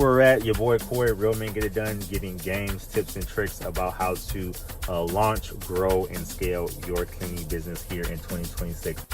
We're at your boy Corey, Real Men Get It Done, giving games, tips, and tricks about how to launch, grow, and scale your cleaning business here in 2026.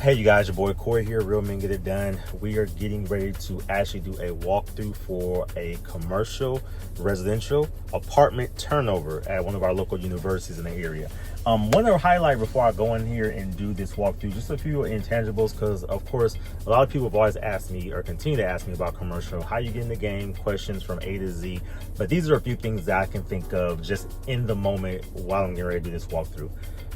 Hey you guys, your boy Corey here, Real Men Get It Done. We are getting ready to actually do a walkthrough for a commercial residential apartment turnover at one of our local universities in the area. Want to highlight before I go in here and do this walkthrough just a few intangibles, because of course a lot of people have always asked me or continue to ask me about commercial, how you get in the game, questions from A to Z. But these are a few things that I can think of just in the moment while I'm getting ready to do this walkthrough.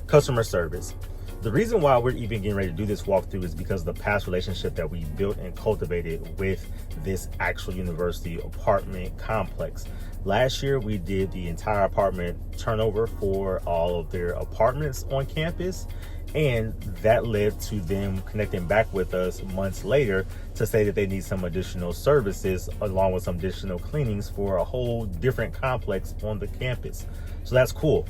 Customer service. The reason why we're even getting ready to do this walkthrough is because of the past relationship that we built and cultivated with this actual university apartment complex. Last year, we did the entire apartment turnover for all of their apartments on campus, and that led to them connecting back with us months later to say that they need some additional services along with some additional cleanings for a whole different complex on the campus. So that's cool.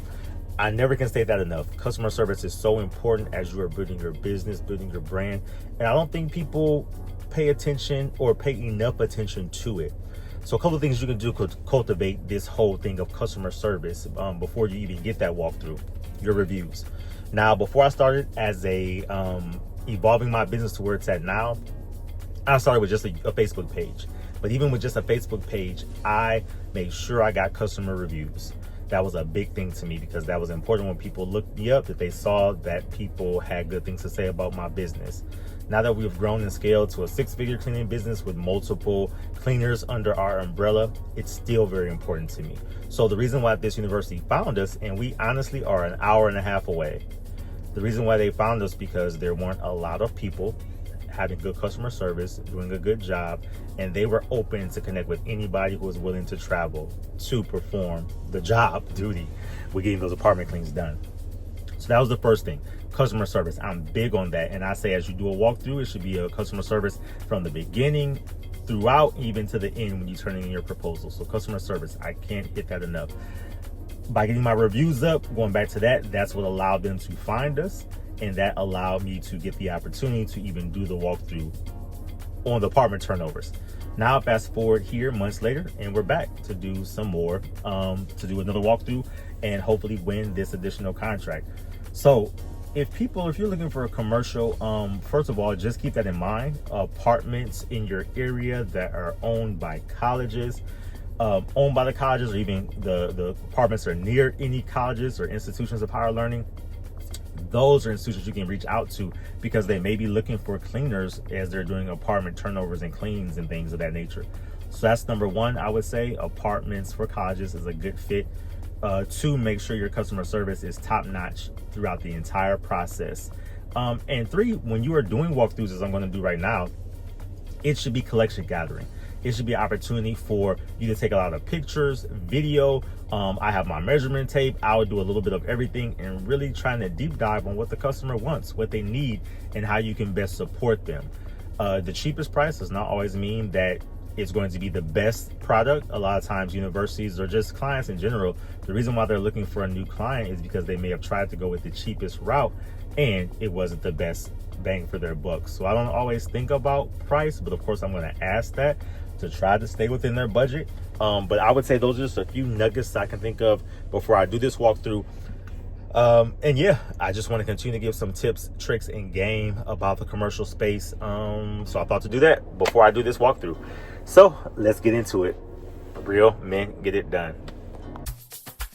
I never can say that enough. Customer service is so important as you are building your business, building your brand. And I don't think people pay attention or pay enough attention to it. So a couple of things you can do to cultivate this whole thing of customer service before you even get that walkthrough: your reviews. Now, before I started as evolving my business to where it's at now, I started with just a Facebook page. But even with just a Facebook page, I made sure I got customer reviews. That was a big thing to me because that was important when people looked me up, that they saw that people had good things to say about my business. Now that we've grown and scaled to a 6-figure cleaning business with multiple cleaners under our umbrella, it's still very important to me. So the reason why this university found us, and we honestly are an hour and a half away, the reason why they found us because there weren't a lot of people having good customer service, doing a good job, and they were open to connect with anybody who was willing to travel to perform the job duty with getting those apartment cleans done. So that was the first thing, customer service. I'm big on that, and I say as you do a walkthrough, it should be a customer service from the beginning throughout, even to the end when you turn in your proposal. So customer service, I can't hit that enough. By getting my reviews up, going back to that, that's what allowed them to find us. And that allowed me to get the opportunity to even do the walkthrough on the apartment turnovers. Now fast forward here months later, and we're back to do some more, to do another walkthrough and hopefully win this additional contract. So if you're looking for a commercial, first of all, just keep that in mind. Apartments in your area that are owned by colleges, owned by the colleges, or even the apartments are near any colleges or institutions of higher learning. Those are institutions you can reach out to because they may be looking for cleaners as they're doing apartment turnovers and cleans and things of that nature. So that's number one. I would say apartments for colleges is a good fit. Two, make sure your customer service is top notch throughout the entire process. And three, when you are doing walkthroughs, as I'm going to do right now, it should be collection gathering. It should be an opportunity for you to take a lot of pictures, video. I have my measurement tape. I would do a little bit of everything and really trying to deep dive on what the customer wants, what they need, and how you can best support them. The cheapest price does not always mean that it's going to be the best product. A lot of times universities or just clients in general, the reason why they're looking for a new client is because they may have tried to go with the cheapest route and it wasn't the best bang for their buck. So I don't always think about price, but of course I'm going to ask that to try to stay within their budget. But I would say those are just a few nuggets I can think of before I do this walkthrough. And yeah, I just want to continue to give some tips, tricks, and game about the commercial space. So I thought to do that before I do this walkthrough. So let's get into it. Real men get it done.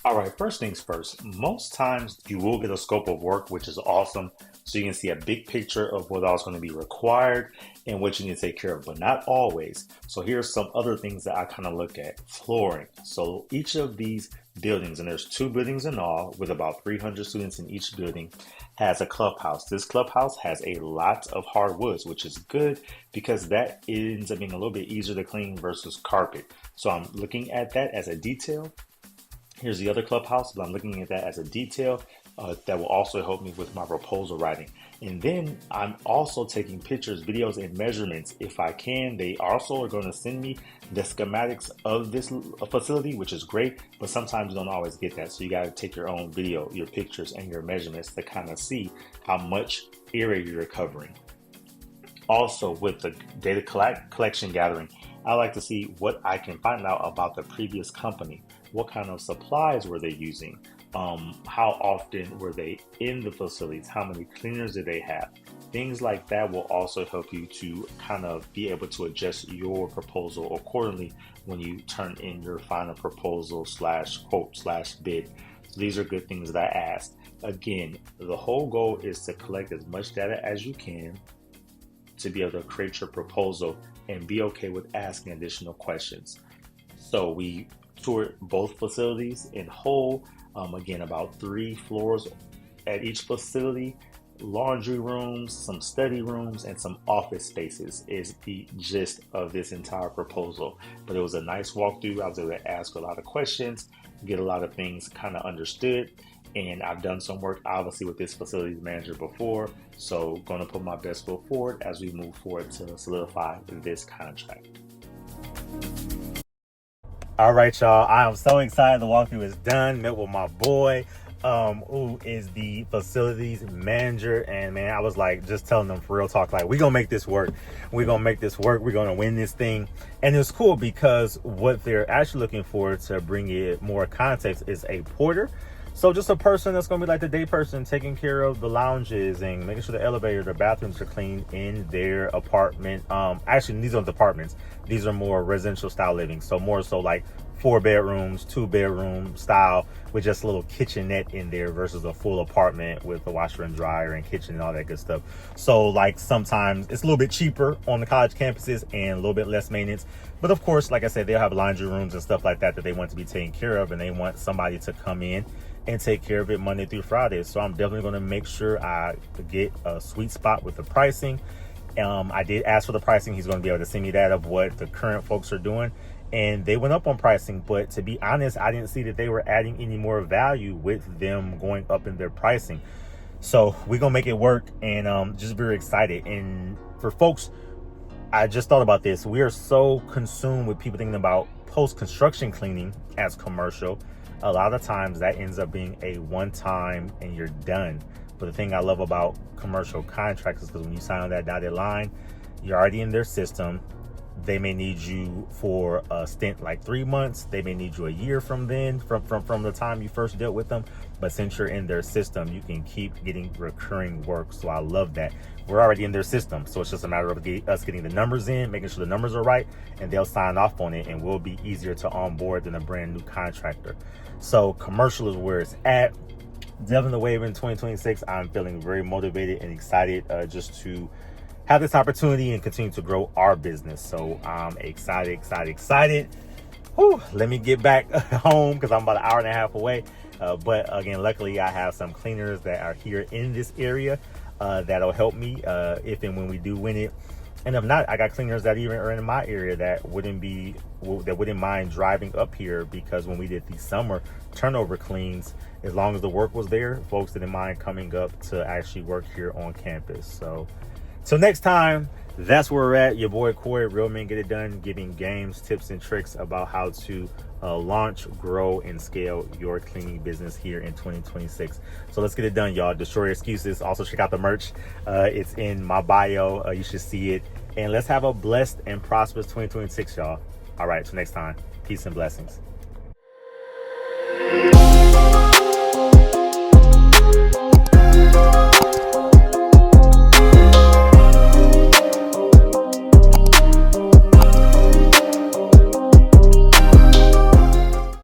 All right, first things first, most times you will get a scope of work, which is awesome. So you can see a big picture of what all's going to be required and what you need to take care of, but not always. So here's some other things that I kind of look at. Flooring. So each of these buildings, and there's 2 buildings in all with about 300 students in each building, has a clubhouse. This clubhouse has a lot of hardwoods, which is good because that ends up being a little bit easier to clean versus carpet. So I'm looking at that as a detail. Here's the other clubhouse, but I'm looking at that as a detail. that will also help me with my proposal writing. And then I'm also taking pictures, videos, and measurements if I can. They also are going to send me the schematics of this facility, which is great, but sometimes you don't always get that. So you got to take your own video, your pictures, and your measurements to kind of see how much area you're covering. Also, with the data collection gathering, I like to see what I can find out about the previous company. What kind of supplies were they using? How often were they in the facilities? How many cleaners did they have? Things like that will also help you to kind of be able to adjust your proposal accordingly when you turn in your final proposal / quote / bid. So these are good things that I asked. Again, the whole goal is to collect as much data as you can to be able to create your proposal and be okay with asking additional questions. So we toured both facilities in whole. Again, about 3 floors at each facility, laundry rooms, some study rooms, and some office spaces is the gist of this entire proposal. But it was a nice walkthrough. I was able to ask a lot of questions, get a lot of things kind of understood. And I've done some work obviously with this facilities manager before, so going to put my best foot forward as we move forward to solidify this contract. All right, y'all, I am so excited. The walkthrough is done. Met with my boy, who is the facilities manager, and man, I was like just telling them for real talk, like, we're gonna make this work. We're gonna make this work. We're gonna win this thing. And it's cool because what they're actually looking for, to bring it more context, is a porter. So just a person that's going to be like the day person, taking care of the lounges and making sure the elevator, the bathrooms are clean in their apartment. Actually, these aren't apartments. These are more residential style living. So more so like 4 bedrooms, 2 bedroom style with just a little kitchenette in there versus a full apartment with a washer and dryer and kitchen and all that good stuff. So like sometimes it's a little bit cheaper on the college campuses and a little bit less maintenance. But of course, like I said, they'll have laundry rooms and stuff like that they want to be taken care of, and they want somebody to come in and take care of it Monday through Friday. So I'm definitely going to make sure I get a sweet spot with the pricing. I did ask for the pricing. He's going to be able to send me that of what the current folks are doing. And they went up on pricing, but to be honest, I didn't see that they were adding any more value with them going up in their pricing. So we're going to make it work, and just very excited. And for folks, I just thought about this. We are so consumed with people thinking about post-construction cleaning as commercial. A lot of times that ends up being a one-time and you're done. But the thing I love about commercial contracts is because when you sign on that dotted line, you're already in their system. They may need you for a stint like 3 months. They may need you a year from then, from the time you first dealt with them. But since you're in their system, you can keep getting recurring work. So I love that. We're already in their system. So it's just a matter of us getting the numbers in, making sure the numbers are right, and they'll sign off on it, and we'll be easier to onboard than a brand new contractor. So commercial is where it's at. Definitely the wave in 2026. I'm feeling very motivated and excited just to have this opportunity and continue to grow our business. So I'm excited. Whew, let me get back home because I'm about an hour and a half away. But again, luckily I have some cleaners that are here in this area that'll help me if and when we do win it. And if not, I got cleaners that even are in my area that wouldn't mind driving up here, because when we did the summer turnover cleans, as long as the work was there, folks didn't mind coming up to actually work here on campus. So till next time, that's where we're at. Your boy Corey, Real Men Get It Done, giving games, tips, and tricks about how to launch, grow, and scale your cleaning business here in 2026. So let's get it done, y'all. Destroy your excuses. Also, check out the merch. It's in my bio. You should see it. And let's have a blessed and prosperous 2026, y'all. All right, till next time. Peace and blessings.